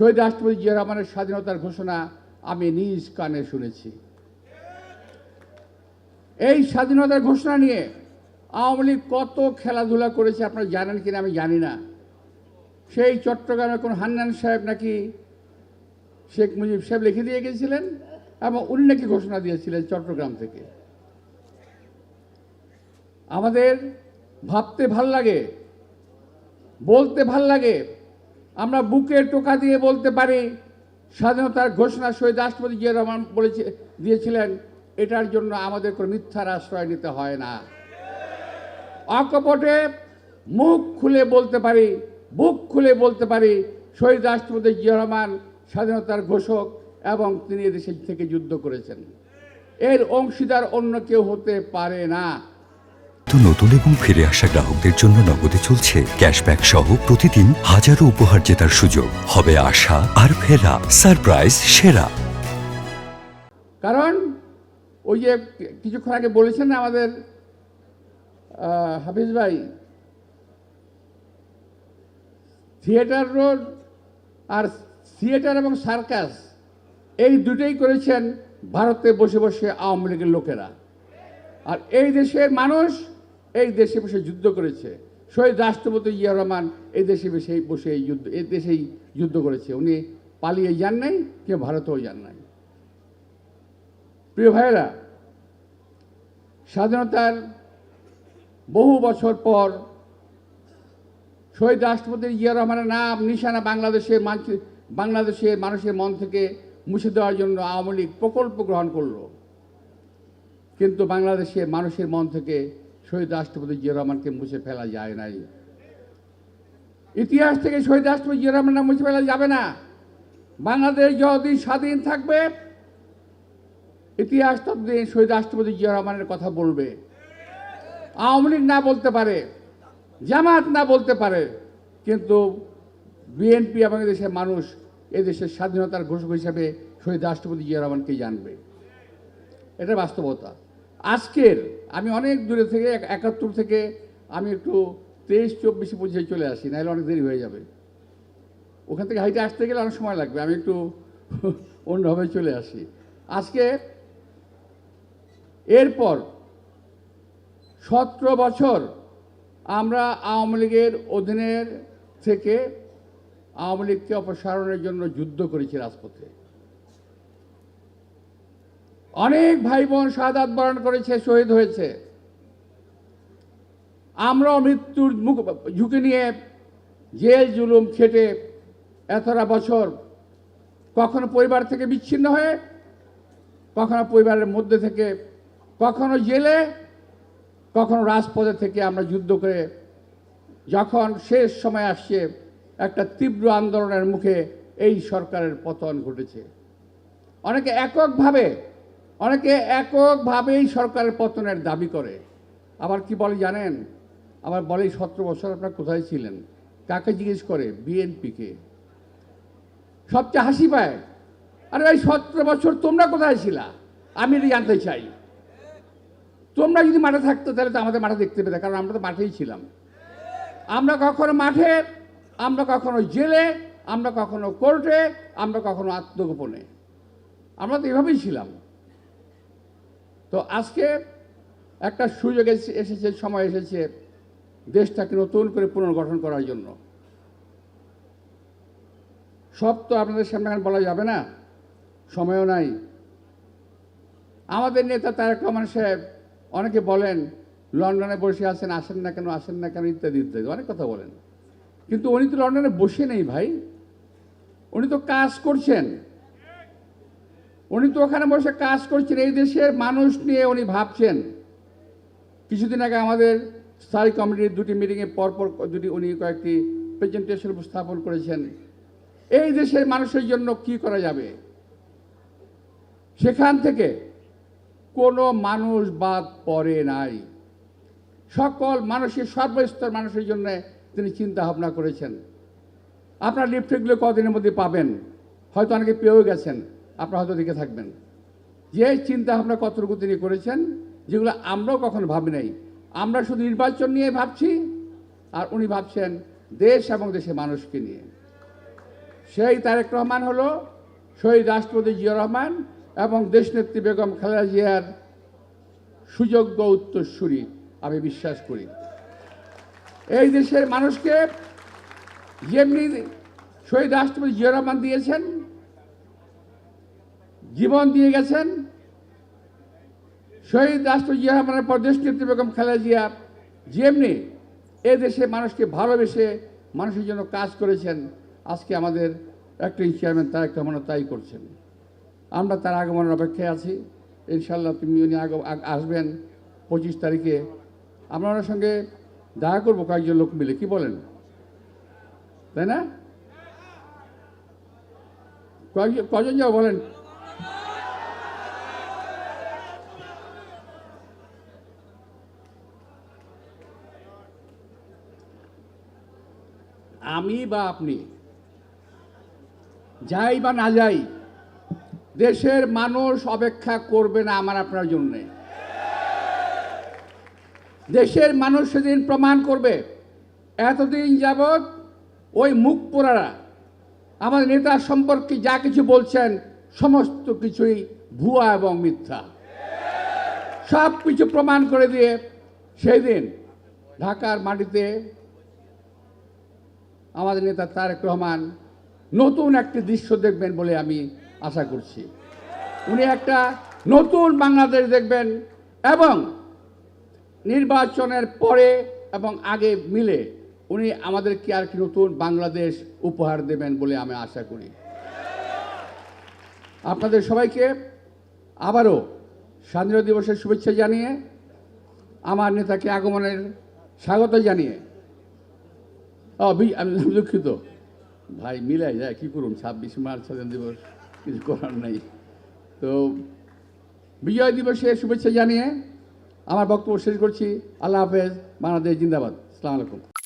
শহীদ রাষ্ট্রপতি জিয়া রহমানের স্বাধীনতার ঘোষণা আমি নিজ কানে শুনেছি। এই স্বাধীনতার ঘোষণা নিয়ে আওয়ামী লীগ কত খেলাধুলা করেছে আপনারা জানেন কিনা আমি জানি না। সেই চট্টগ্রামের কোন হান্নান সাহেব নাকি শেখ মুজিব সাহেব লিখে দিয়ে গেছিলেন এবং উনি নাকি ঘোষণা দিয়েছিলেন চট্টগ্রাম থেকে। আমাদের ভাবতে ভাল লাগে, বলতে ভাল লাগে, আমরা বুকের টোকা দিয়ে বলতে পারি স্বাধীনতার ঘোষণা শহীদ রাষ্ট্রপতি জিয়া রহমান দিয়েছিলেন। এটার জন্য আমাদের কোনো মিথ্যার আশ্রয় নিতে হয় না। অকপটে মুখ খুলে বলতে পারি, বুক খুলে বলতে পারি শহীদ রাষ্ট্রপতি জিয়া রহমান স্বাধীনতার ঘোষক এবং তিনি এদেশ থেকে যুদ্ধ করেছেন। এর অংশীদার অন্য কেউ হতে পারে না। নতুন এবং ফিরে আসা গ্রাহকদের জন্য নগদে চলছে ক্যাশব্যাক সহ প্রতিদিন হাজারো উপহার জেতার সুযোগ। হবে আশা আর ফেরা, সারপ্রাইজ সেরা। কারণ ওই যে কিছুক্ষণ আগে বলেছেন না আমাদের হাফিজ ভাই, থিয়েটার রোড আর থিয়েটার এবং সার্কাস এই দুটোই করেছেন ভারতে বসে বসে আওয়ামী লীগের লোকেরা। আর এই দেশের মানুষ এই দেশে বসে যুদ্ধ করেছে। শহীদ রাষ্ট্রপতি জিয়া রহমান এই দেশে বসে এই দেশেই যুদ্ধ করেছে। উনি পালিয়ে যান নাই, কেউ ভারতেও যান নাই। প্রিয় ভাইয়েরা, স্বাধীনতার বহু বছর পর শহীদ রাষ্ট্রপতি জিয়া রহমানের নাম নিশানা বাংলাদেশের মানুষের মন থেকে মুছে দেওয়ার জন্য আওয়ামী লীগ প্রকল্প গ্রহণ করলো। কিন্তু বাংলাদেশের মানুষের মন থেকে শহীদ রাষ্ট্রপতি জিয়া রহমানকে মুছে ফেলা যায় নাই। ইতিহাস থেকে শহীদ রাষ্ট্রপতি জিয়া রহমান মুছে ফেলা যাবে না। বাংলাদেশ যতদিন স্বাধীন থাকবে ইতিহাস ততদিন শহীদ রাষ্ট্রপতি জিয়া রহমানের কথা বলবে। আওয়ামী লীগ না বলতে পারে, জামাত না বলতে পারে, কিন্তু বিএনপি এবং দেশের মানুষ এদেশের স্বাধীনতার ঘোষক হিসাবে শহীদ রাষ্ট্রপতি জিয়া রহমানকে জানবে। এটা বাস্তবতা। আজকের আমি অনেক দূরে থেকে 71 থেকে আমি একটু 23-24 পর্যায়ে চলে আসি, নাহলে অনেক দেরি হয়ে যাবে। ওখান থেকে হাইটে আসতে গেলে অনেক সময় লাগবে, আমি একটু অন্যভাবে চলে আসি। আজকে এরপর 17 বছর আমরা আওয়ামী লীগের অধীনের থেকে আওয়ামী লীগকে অপসারণের জন্য যুদ্ধ করেছি রাজপথে। অনেক ভাই বোন শাহাদাত বরণ করেছে, শহীদ হয়েছে। আমরাও মৃত্যুর ঝুঁকি নিয়ে জেল জুলুম খেটে এতটা বছর কখনো পরিবার থেকে বিচ্ছিন্ন হয়ে, কখনো পরিবারের মধ্যে থেকে, কখনো জেলে, কখনো রাজপথে থেকে আমরা যুদ্ধ করে যখন শেষ সময় আসছে একটা তীব্র আন্দোলনের মুখে এই সরকারের পতন ঘটেছে। অনেকে এককভাবেই সরকারের পতনের দাবি করে। আবার কি বলে জানেন? আবার বলে 17 বছর আপনারা কোথায় ছিলেন? কাকে জিজ্ঞেস করে? বিএনপিকে। সবচেয়ে হাসি পায়, আরে এই 17 বছর তোমরা কোথায় ছিলা? আমি এটা জানতে চাই। তোমরা যদি মাঠে থাকতো তাহলে তো আমাদের মাঠে দেখতে পেতে, কারণ আমরা তো মাঠেই ছিলাম। আমরা কখনো মাঠে, আমরা কখনো জেলে, আমরা কখনো কোর্টে, আমরা কখনো আত্মগোপনে, আমরা তো এভাবেই ছিলাম। তো আজকে একটা সুযোগ এসেছে, সময় এসেছে দেশটাকে নতুন করে পুনর্গঠন করার জন্য। সব তো আপনাদের সামনে বলা যাবে না, সময়ও নাই। আমাদের নেতা তারেক রহমান সাহেব অনেকে বলেন লন্ডনে বসে আছেন, আসেন না কেন ইত্যাদি ইত্যাদি অনেক কথা বলেন। কিন্তু উনি তো লন্ডনে বসে নেই ভাই, উনি তো কাজ করছেন। উনি তো ওখানে বসে কাজ করছেন, এই দেশের মানুষ নিয়ে উনি ভাবছেন। কিছুদিন আগে আমাদের স্থায়ী কমিটির 2টি মিটিংয়ে পরপর উনি কয়েকটি প্রেজেন্টেশন উপস্থাপন করেছেন এই দেশের মানুষের জন্য কি করা যাবে। সেখান থেকে কোনো মানুষ বাদ পড়ে নাই। সকল মানুষের, সর্বস্তর মানুষের জন্য তিনি চিন্তা ভাবনা করেছেন। আপনার লিফলেটগুলো কদিনের মধ্যে পাবেন, হয়তো অনেকে পেয়েও গেছেন, আপনারা হয়তো দেখে থাকবেন যে চিন্তা ভাবনা কতটুকু তিনি করেছেন, যেগুলো আমরাও কখনো ভাবি নাই। আমরা শুধু নির্বাচন নিয়ে ভাবছি, আর উনি ভাবছেন দেশ এবং দেশের মানুষকে নিয়ে। সেই তারেক রহমান হলো শহীদ রাষ্ট্রপতি জিয়াউর রহমান এবং দেশনেত্রী বেগম খালেদা জিয়ার সুযোগ্য উত্তরসূরি আমি বিশ্বাস করি। এই দেশের মানুষকে যেমনি শহীদ রাষ্ট্রপতি জিয়াউর রহমান দিয়েছেন, জীবন দিয়ে গেছেন, শহীদ রাষ্ট্রপতি জিয়াউর রহমানের পর দেশনেত্রী বেগম খালেদা জিয়া যেমনি এ দেশে মানুষকে ভালোবেসে মানুষের জন্য কাজ করেছেন, আজকে আমাদের অ্যাক্টিং চেয়ারম্যান তারেক রহমান তাই করছেন। আমরা তার আগমনের অপেক্ষায় আছি। ইনশাল্লাহ উনি আসবেন 25 তারিখে। আমরা ওনার সঙ্গে দেখা করবো কয়েকজন লোক মিলে, কি বলেন, তাই না? কজন যাও বলেন? আমি বা আপনি যাই বা না যাই, দেশের মানুষ অপেক্ষা করবে না আমার আপনার জন্যে। দেশের মানুষ সেদিন প্রমাণ করবে এতদিন যাবৎ ওই মুখ পোড়ারা আমাদের নেতা সম্পর্কে যা কিছু বলছেন সমস্ত কিছুই ভুয়া এবং মিথ্যা। সব কিছু প্রমাণ করে দিয়ে সেই দিন ঢাকার মাটিতে আমাদের নেতা তারেক রহমান নতুন একটি দৃশ্য দেখবেন বলে আমি আশা করছি। উনি একটা নতুন বাংলাদেশ দেখবেন এবং নির্বাচনের পরে এবং আগে মিলে উনি আমাদেরকে আর কি নতুন বাংলাদেশ উপহার দেবেন বলে আমি আশা করি। আপনাদের সবাইকে আবারও স্বাধীনতা দিবসের শুভেচ্ছা জানিয়ে, আমার নেতাকে আগমনের স্বাগত জানিয়ে, আমি দুঃখিত ভাই, মিলাই যায় কী করুন, 26 মার্চ স্বাধীনতা দিবস, কিছু করার নাই। তো বিজয় দিবসের শুভেচ্ছা জানিয়ে আমার বক্তব্য শেষ করছি। আল্লাহ হাফেজ। বাংলাদেশ জিন্দাবাদ। আসসালামু আলাইকুম।